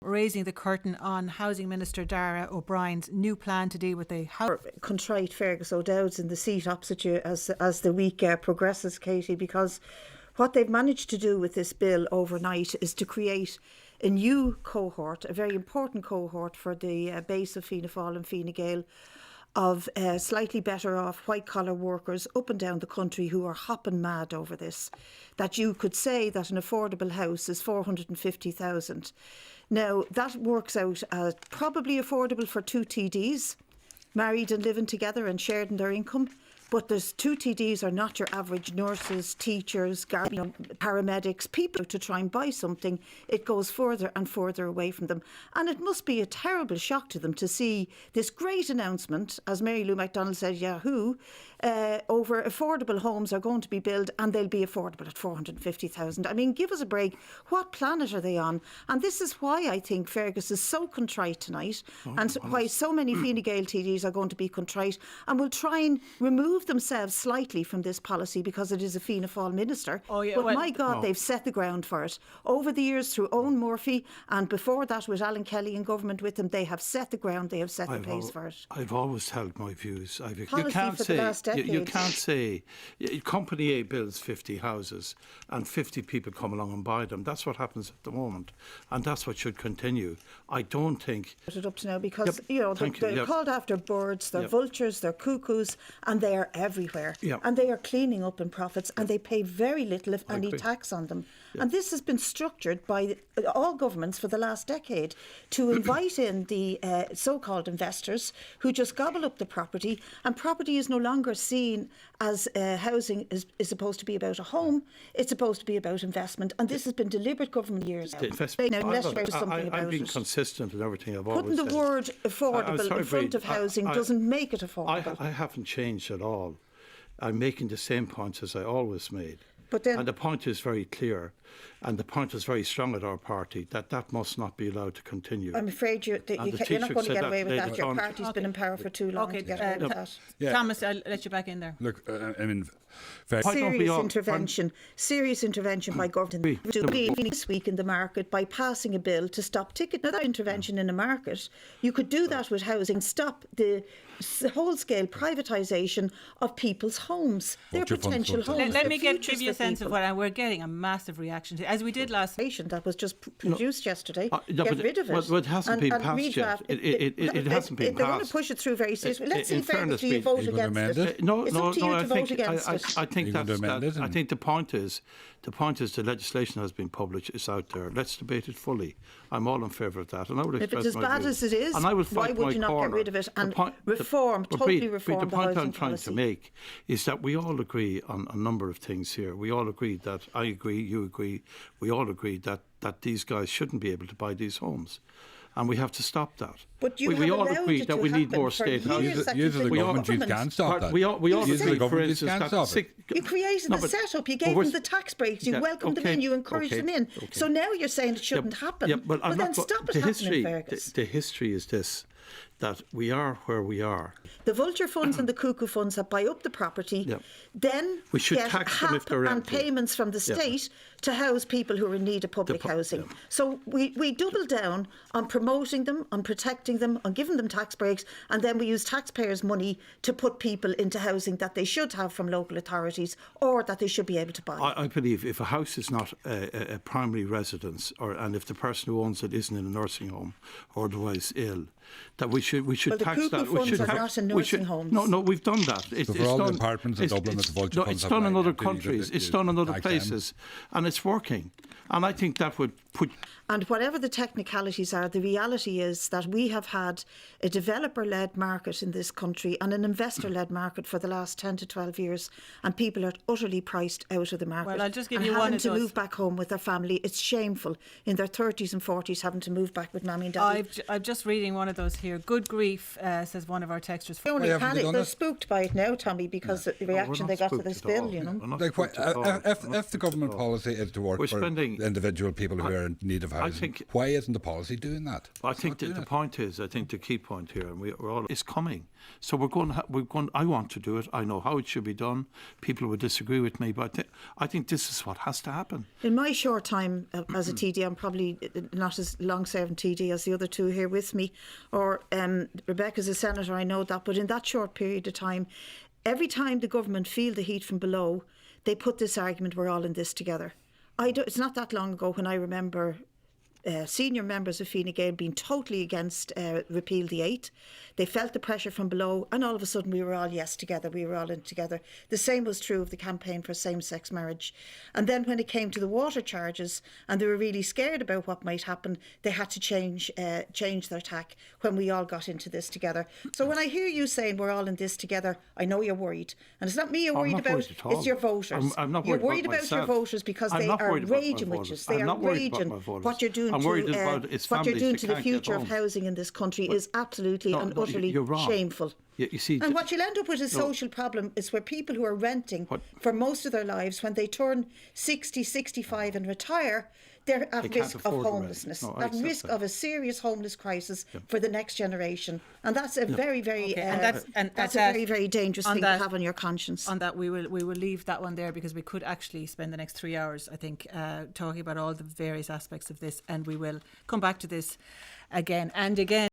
raising the curtain on Housing Minister Dara O'Brien's new plan to deal with the house. Contrite Fergus O'Dowd's in the seat opposite you as the week progresses, Katie, because what they've managed to do with this bill overnight is to create a new cohort, a very important cohort for the base of Fianna Fáil and Fine Gael, of slightly better off white collar workers up and down the country who are hopping mad over this. That you could say that an affordable house is 450,000. Now that works out as probably affordable for two TDs, married and living together and sharing their income. But there's two TDs are not your average nurses, teachers, paramedics, people to try and buy something. It goes further and further away from them. And it must be a terrible shock to them to see this great announcement, as Mary Lou McDonald said, Yahoo, over affordable homes are going to be built and they'll be affordable at 450,000. I mean, give us a break. What planet are they on? And this is why I think Fergus is so contrite tonight and why so many Fine Gael TDs are going to be contrite and will try and remove themselves slightly from this policy because it is a Fianna Fáil minister. But my God, they've set the ground for it. Over the years through Owen Murphy and before that with Alan Kelly in government with them, they have set the ground, they have set the pace for it. I've always held my views. You can't say Company A builds 50 houses and 50 people come along and buy them. That's what happens at the moment and that's what should continue. I don't think... Put it up to now because, they're called after birds, they're vultures, they're cuckoos and they are everywhere. And they are cleaning up in profits and they pay very little, if any, tax on them. And this has been structured by all governments for the last decade to invite in the so-called investors who just gobble up the property, and property is no longer seen as housing is supposed to be about a home, it's supposed to be about investment, and this has been deliberate government years now. I've been consistent in everything I've always said. Putting the word affordable in front of housing doesn't make it affordable. I haven't changed at all. I'm making the same points as I always made. And the point is very clear, and the point is very strong at our party, that must not be allowed to continue. I'm afraid you're not going to get away with that. Your party's been in power for too long to get away with that. Thomas, I'll let you back in there. Look, I mean... Serious intervention by government this week in the market by passing a bill to stop ticket. Now, that intervention in the market, you could do that with housing, stop the whole-scale privatisation of people's homes, their potential homes. Let me give you a sense of what we're getting a massive reaction to, as we did last week. That was just produced yesterday. Get rid of it. Well, it hasn't been passed yet. It hasn't been passed. They're going to push it through very seriously. Let's see, Fergus, do you vote against it? No, it's up to you to vote against it. I think the point is the legislation has been published, it's out there. Let's debate it fully. I'm all in favour of that, and I would express my views. If it's as bad as it is, why would you not get rid of it and totally reform the point housing I'm trying to make is that we all agree on a number of things here. We all agree that I agree, you agree, we all agree that these guys shouldn't be able to buy these homes. And we have to stop that. But we all agree that we need more state housing. You the government, you can't stop that. We all agree, for instance, that... You created the setup, you gave them the tax breaks, you welcomed them in, you encouraged them in. So now you're saying it shouldn't happen. But then stop it happening, Fergus. The history is this, that we are where we are. The vulture funds and the cuckoo funds that buy up the property, then we should tax them if they're and payments from the state to house people who are in need of public housing. So we double down on promoting them, on protecting them, on giving them tax breaks, and then we use taxpayers' money to put people into housing that they should have from local authorities or that they should be able to buy. I believe if a house is not a primary residence, and if the person who owns it isn't in a nursing home or otherwise ill, that we should tax that. The funds are not in nursing homes. No, we've done that. For all the apartments in Dublin, the vulture funds it's done in other countries. It's done in other places, and it's working. And I think that would put... And whatever the technicalities are, the reality is that we have had a developer-led market in this country and an investor-led market for the last 10 to 12 years, and people are utterly priced out of the market. Well, I'll just give and you one having of to those. move back home with their family. It's shameful in their 30s and 40s having to move back with Mammy and Daddy. I'm just reading one of those here. Good grief, says one of our texters. They only panic. They're spooked by it now, Tommy, because the reaction they got to this bill, you know. If the government policy is to work for individual people who are are in need of housing. Why isn't the policy doing that? I think the point is, I think the key point here, and we're all, it's coming. So we're going. I want to do it. I know how it should be done. People would disagree with me, but I think this is what has to happen. In my short time as a TD, I'm probably not as long-serving TD as the other two here with me, or Rebecca's a senator, I know that, but in that short period of time, every time the government feel the heat from below, they put this argument, we're all in this together. It's not that long ago when I remember senior members of Fine Gael being totally against repeal the 8. They felt the pressure from below, and all of a sudden we were all yes together, we were all in together. The same was true of the campaign for same-sex marriage. And then when it came to the water charges, and they were really scared about what might happen, they had to change their tack when we all got into this together. So when I hear you saying we're all in this together, I know you're worried. And it's not me you're worried about, it's your voters. I'm not you're worried about your voters because they are raging with you. They are raging. What you're doing to the future of housing in this country is absolutely and utterly shameful. You see, and what you'll end up with is a social problem is where people who are renting for most of their lives, when they turn 60, 65 and retire, they're at risk of homelessness, at risk of a serious homeless crisis for the next generation. And that's a very, very that's a very, very dangerous thing to have on your conscience. On that, we will leave that one there, because we could actually spend the next 3 hours, I think, talking about all the various aspects of this, and we will come back to this again and again.